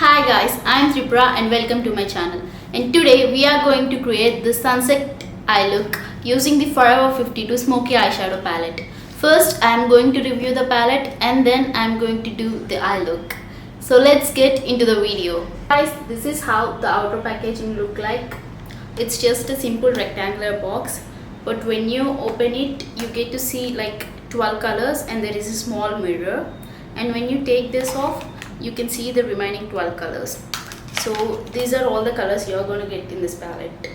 Hi guys, I am Tripura and welcome to my channel. And today we are going to create the sunset eye look using the Forever52 smoky eyeshadow palette. First I am going to review the palette and then I am going to do the eye look. So let's get into the video. Guys, this is how the outer packaging look like. It's just a simple rectangular box, but when you open it you get to see like 12 colors and there is a small mirror, and when you take this off you can see the remaining 12 colors. So these are all the colors you are going to get in this palette.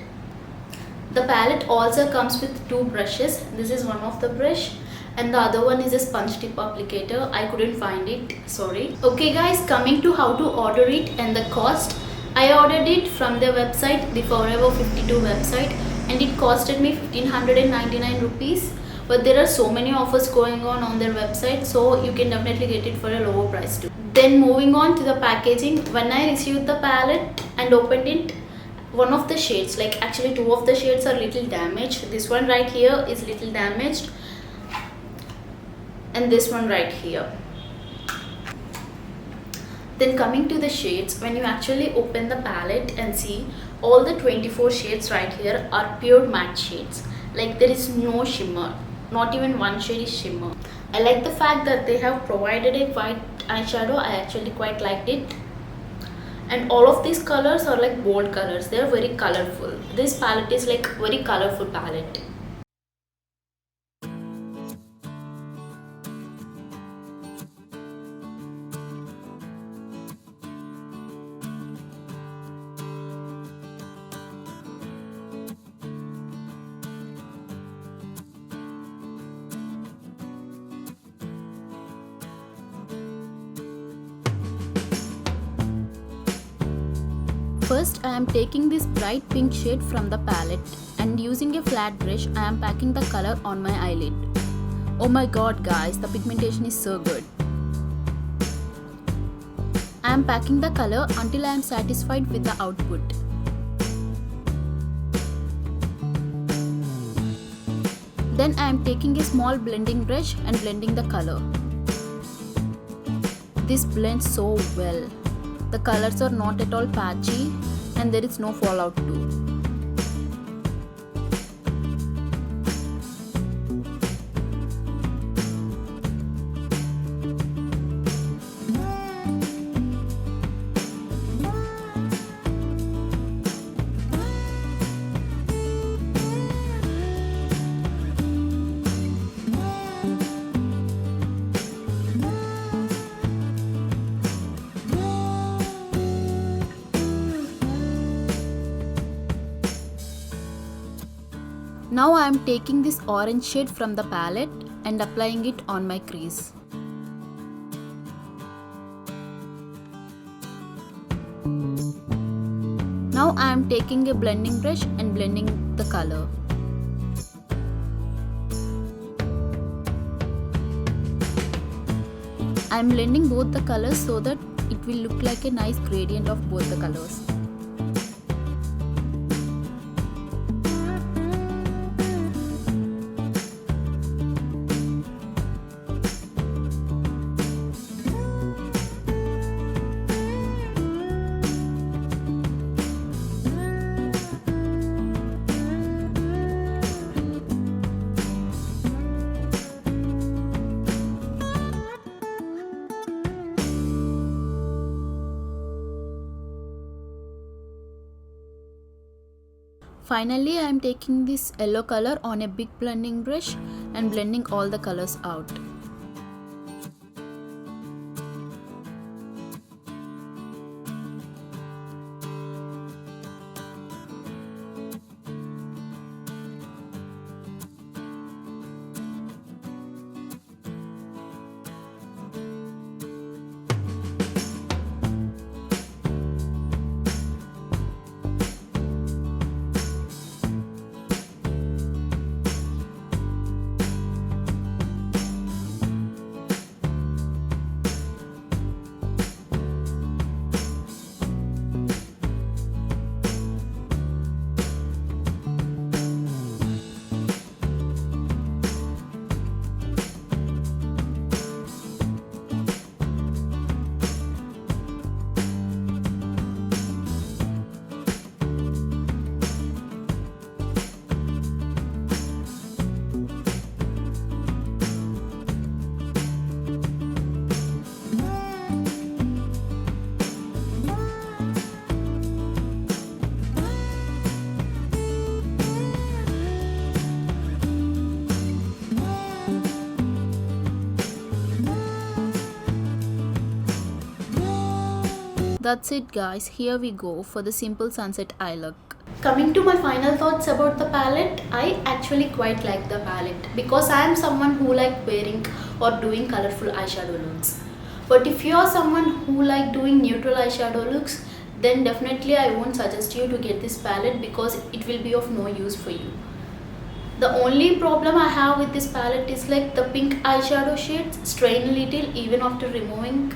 The palette also comes with two brushes. This is one of the brush and the other one is a sponge tip applicator. I couldn't find it, sorry. Okay guys, coming to how to order it and the cost. I ordered it from their website, the Forever52 website, and it costed me 1599 rupees. But there are so many offers going on their website, so you can definitely get it for a lower price too. Then moving on to the packaging, when I received the palette and opened it, one of the shades, like actually two of the shades are little damaged. This one right here is little damaged and this one right here. Then coming to the shades, when you actually open the palette and see, all the 24 shades right here are pure matte shades. Like there is no shimmer. Not even one shade is shimmer. I like the fact that they have provided a white eyeshadow. I actually quite liked it. And all of these colors are like bold colors. They are very colorful. This palette is like very colorful palette. First, I am taking this bright pink shade from the palette and using a flat brush, I am packing the color on my eyelid. Oh my god guys, the pigmentation is so good. I am packing the color until I am satisfied with the output. Then I am taking a small blending brush and blending the color. This blends so well. The colors are not at all patchy and there is no fallout too. Now I am taking this orange shade from the palette and applying it on my crease. Now I am taking a blending brush and blending the color. I am blending both the colors so that it will look like a nice gradient of both the colors. Finally, I am taking this yellow color on a big blending brush and blending all the colors out. that's it guys, here we go for the simple sunset eye look. Coming to my final thoughts about the palette, I actually quite like the palette because I am someone who like wearing or doing colorful eyeshadow looks. But if you are someone who like doing neutral eyeshadow looks, then definitely I won't suggest you to get this palette because it will be of no use for you. The only problem I have with this palette is like the pink eyeshadow shades strain a little even after removing.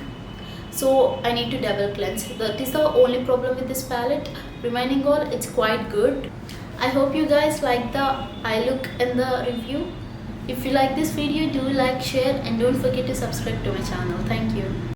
So I need to double cleanse. That is the only problem with this palette. Remaining all, it's quite good. I hope you guys like the eye look and the review. If you like this video, do like, share and don't forget to subscribe to my channel. Thank you.